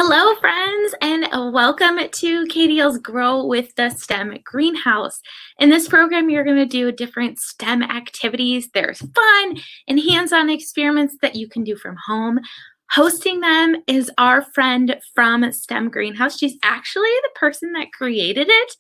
Hello, friends, and welcome to KDL's Grow with the STEM Greenhouse. In this program, you're going to do different STEM activities. There's fun and hands-on experiments that you can do from home. Hosting them is our friend from STEM Greenhouse. She's actually the person that created it.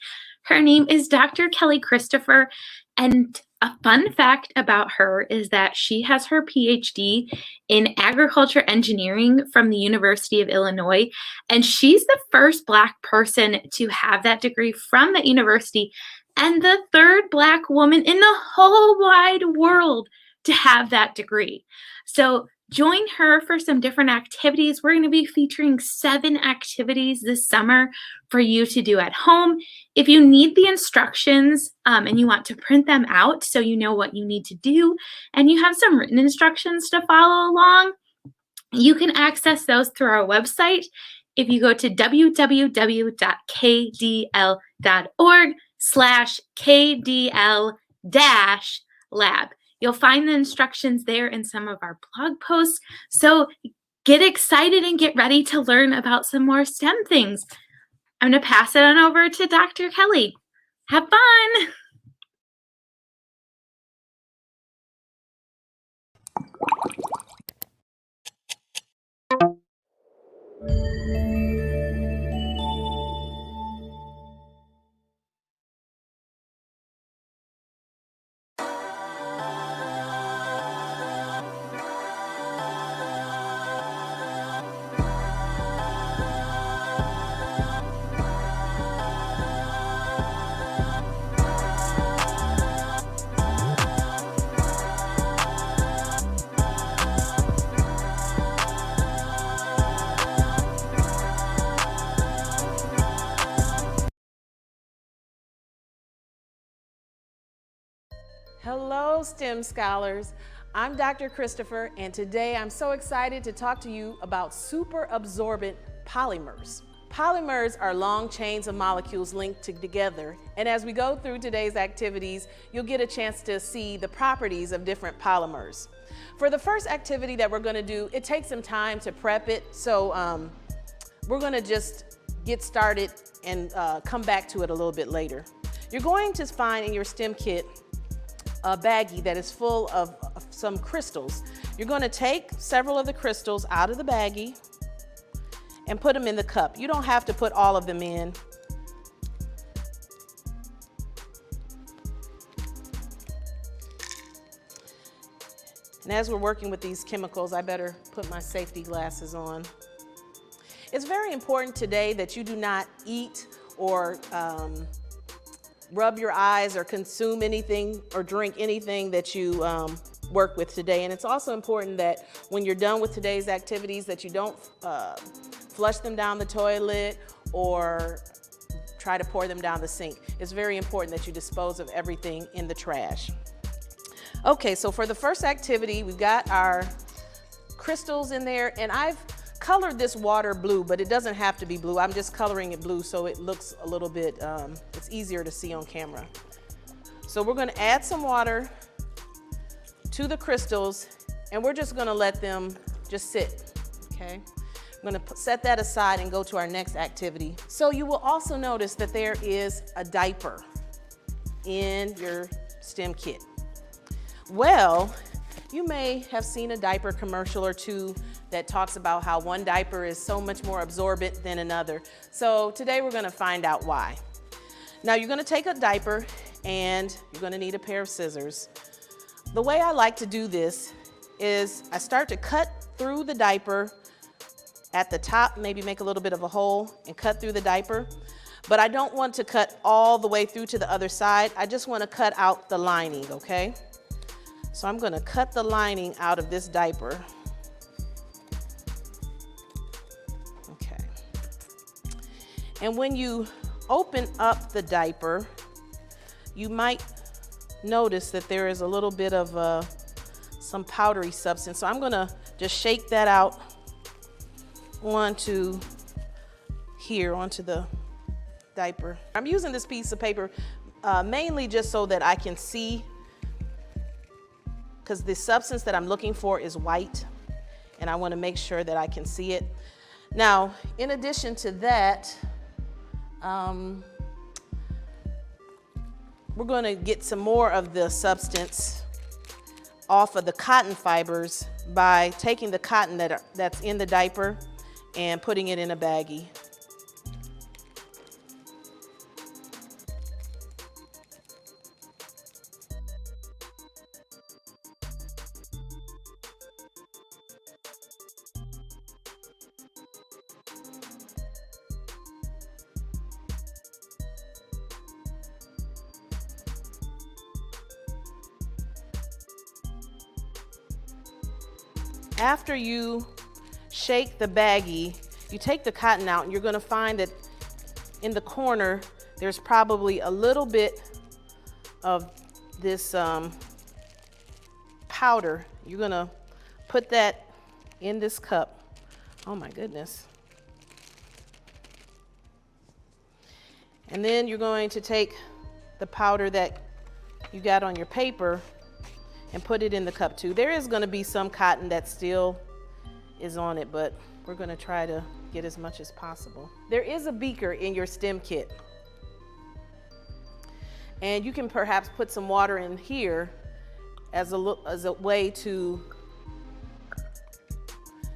Her name is Dr. Keli Christopher, and a fun fact about her is that she has her PhD in agriculture engineering from the University of Illinois, and she's the first Black person to have that degree from that university and the third Black woman in the whole wide world to have that degree. So join her for some different activities. We're going to be featuring 7 activities this summer for you to do at home. If you need the instructions and you want to print them out so you know what you need to do, and you have some written instructions to follow along, you can access those through our website. If you go to www.kdl.org/KDL-lab, you'll find the instructions there in some of our blog posts. So get excited and get ready to learn about some more STEM things. I'm going to pass it on over to Dr. Keli. Have fun! Hello, STEM scholars. I'm Dr. Christopher, and today I'm so excited to talk to you about super absorbent polymers. Polymers are long chains of molecules linked together, and as we go through today's activities, you'll get a chance to see the properties of different polymers. For the first activity that we're going to do, it takes some time to prep it, so we're going to just get started and come back to it a little bit later. You're going to find in your STEM kit a baggie that is full of some crystals. You're going to take several of the crystals out of the baggie and put them in the cup. You don't have to put all of them in. And as we're working with these chemicals, I better put my safety glasses on. It's very important today that you do not eat or rub your eyes or consume anything or drink anything that you work with today. And it's also important that when you're done with today's activities that you don't flush them down the toilet or try to pour them down the sink. It's very important that you dispose of everything in the trash. Okay, so for the first activity, we've got our crystals in there, and I've colored this water blue, but it doesn't have to be blue. I'm just coloring it blue so it looks a little bit, it's easier to see on camera. So we're going to add some water to the crystals, and we're just going to let them just sit, okay? I'm going to set that aside and go to our next activity. So you will also notice that there is a diaper in your STEM kit. Well, you may have seen a diaper commercial or two that talks about how one diaper is so much more absorbent than another. So today we're going to find out why. Now you're going to take a diaper and you're going to need a pair of scissors. The way I like to do this is I start to cut through the diaper at the top, maybe make a little bit of a hole and cut through the diaper. But I don't want to cut all the way through to the other side. I just want to cut out the lining, okay? So I'm going to cut the lining out of this diaper. Okay. And when you open up the diaper, you might notice that there is a little bit of some powdery substance. So I'm going to just shake that out onto here, onto the diaper. I'm using this piece of paper mainly just so that I can see, because the substance that I'm looking for is white, and I want to make sure that I can see it. Now, in addition to that, we're going to get some more of the substance off of the cotton fibers by taking the cotton that's in the diaper and putting it in a baggie. After you shake the baggie, you take the cotton out and you're going to find that in the corner there's probably a little bit of this powder. You're going to put that in this cup. Oh my goodness. And then you're going to take the powder that you got on your paper and put it in the cup too. There is going to be some cotton that still is on it, but we're going to try to get as much as possible. There is a beaker in your stem kit, and you can perhaps put some water in here as a way to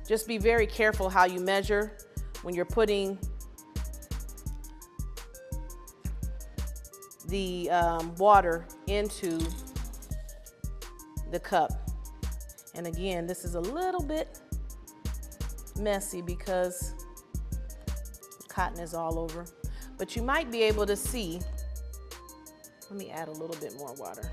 just be very careful how you measure when you're putting the water into the cup. And again, this is a little bit messy because the cotton is all over, but you might be able to see. Let me add a little bit more water.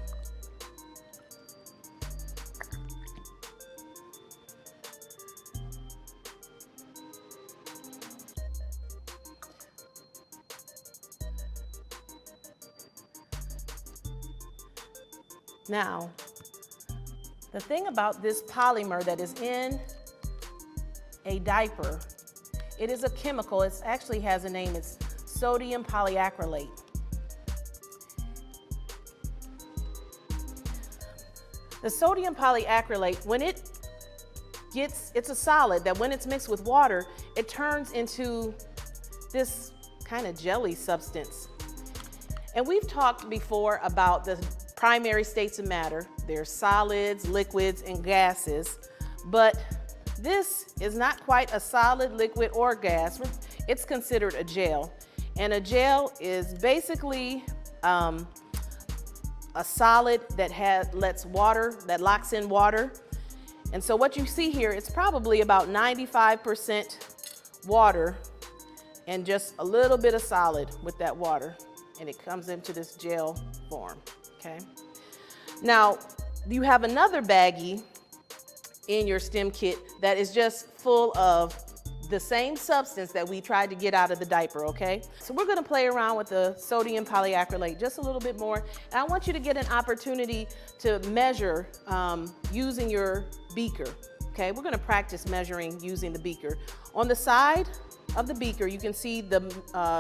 Now, the thing about this polymer that is in a diaper, it is a chemical. It actually has a name. It's sodium polyacrylate. The sodium polyacrylate, when it's a solid that when it's mixed with water, it turns into this kind of jelly substance. And we've talked before about the primary states of matter. There's solids, liquids, and gases, but this is not quite a solid, liquid, or gas. It's considered a gel, and a gel is basically a solid that locks in water. And so what you see here, it's probably about 95% water and just a little bit of solid with that water, and it comes into this gel form. Okay. Now, you have another baggie in your stem kit that is just full of the same substance that we tried to get out of the diaper, okay? So we're gonna play around with the sodium polyacrylate just a little bit more. And I want you to get an opportunity to measure using your beaker, okay? We're gonna practice measuring using the beaker. On the side of the beaker, you can see the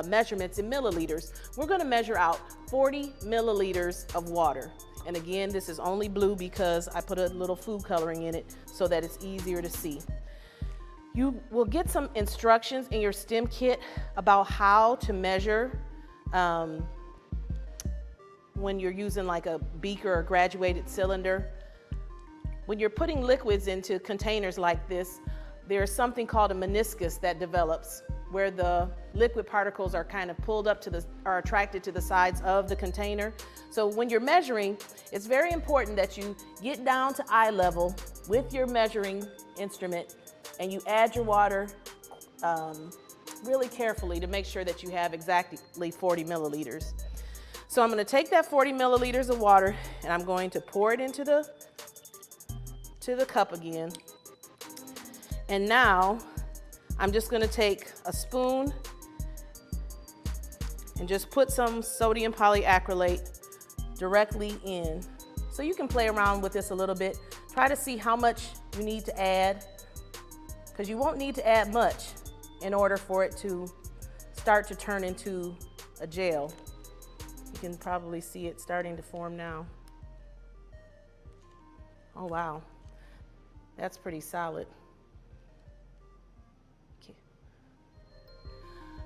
measurements in milliliters. We're gonna measure out 40 milliliters of water. And again, this is only blue because I put a little food coloring in it so that it's easier to see. You will get some instructions in your stem kit about how to measure when you're using like a beaker or graduated cylinder. When you're putting liquids into containers like this, there's something called a meniscus that develops where the liquid particles are kind of pulled up are attracted to the sides of the container. So when you're measuring, it's very important that you get down to eye level with your measuring instrument and you add your water really carefully to make sure that you have exactly 40 milliliters. So I'm going to take that 40 milliliters of water and I'm going to pour it into the cup again. And now I'm just going to take a spoon and just put some sodium polyacrylate directly in. So you can play around with this a little bit. Try to see how much you need to add, because you won't need to add much in order for it to start to turn into a gel. You can probably see it starting to form now. Oh wow, that's pretty solid. Okay.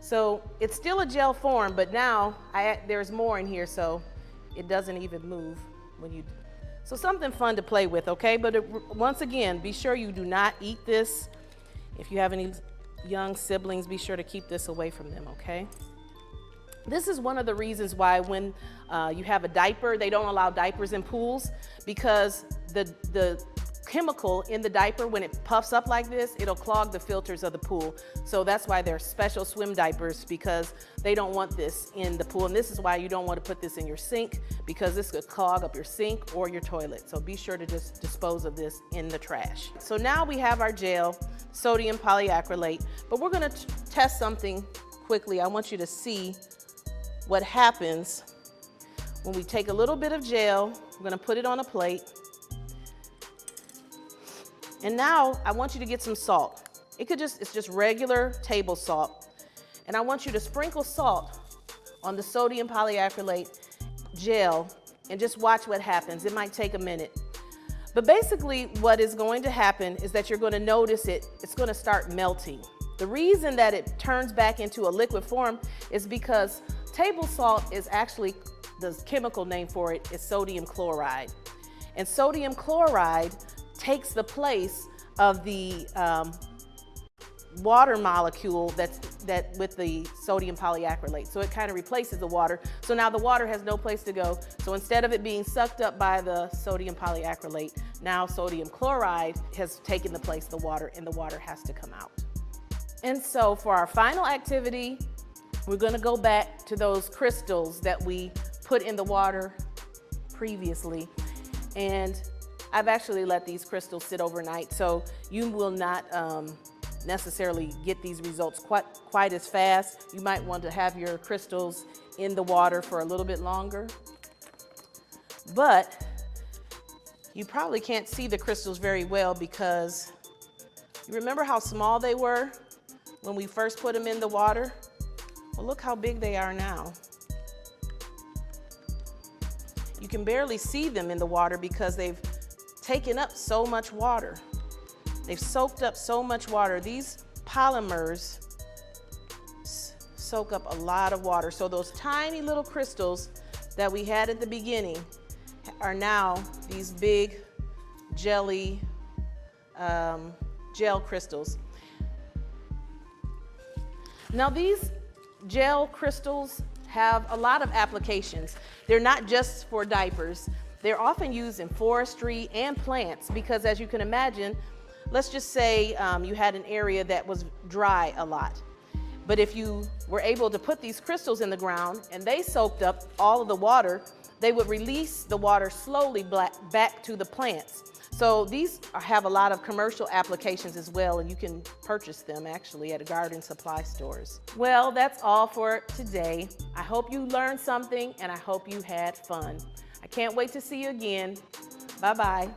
So it's still a gel form, but now there's more in here, so it doesn't even move when you. So something fun to play with, okay? But once again, be sure you do not eat this. If you have any young siblings, be sure to keep this away from them, okay? This is one of the reasons why when you have a diaper, they don't allow diapers in pools, because the chemical in the diaper, when it puffs up like this, it'll clog the filters of the pool. So that's why there's special swim diapers, because they don't want this in the pool. And this is why you don't want to put this in your sink, because this could clog up your sink or your toilet. So be sure to just dispose of this in the trash. So now we have our gel, sodium polyacrylate, but we're going to test something quickly. I want you to see what happens when we take a little bit of gel. We're going to put it on a plate. And now I want you to get some salt. It's just regular table salt. And I want you to sprinkle salt on the sodium polyacrylate gel and just watch what happens. It might take a minute. But basically what is going to happen is that you're going to notice it's going to start melting. The reason that it turns back into a liquid form is because table salt is actually, the chemical name for it is sodium chloride. And sodium chloride takes the place of the water molecule that with the sodium polyacrylate. So it kind of replaces the water. So now the water has no place to go. So instead of it being sucked up by the sodium polyacrylate, now sodium chloride has taken the place of the water, and the water has to come out. And so for our final activity, we're going to go back to those crystals that we put in the water previously. And I've actually let these crystals sit overnight, so you will not necessarily get these results quite as fast. You might want to have your crystals in the water for a little bit longer. But you probably can't see the crystals very well, because you remember how small they were when we first put them in the water? Well, look how big they are now. You can barely see them in the water because they've taken up so much water. They've soaked up so much water. These polymers soak up a lot of water. So those tiny little crystals that we had at the beginning are now these big jelly gel crystals. Now these gel crystals have a lot of applications. They're not just for diapers. They're often used in forestry and plants, because as you can imagine, let's just say you had an area that was dry a lot. But if you were able to put these crystals in the ground and they soaked up all of the water, they would release the water slowly back to the plants. So these have a lot of commercial applications as well, and you can purchase them actually at garden supply stores. Well, that's all for today. I hope you learned something, and I hope you had fun. I can't wait to see you again. Bye-bye.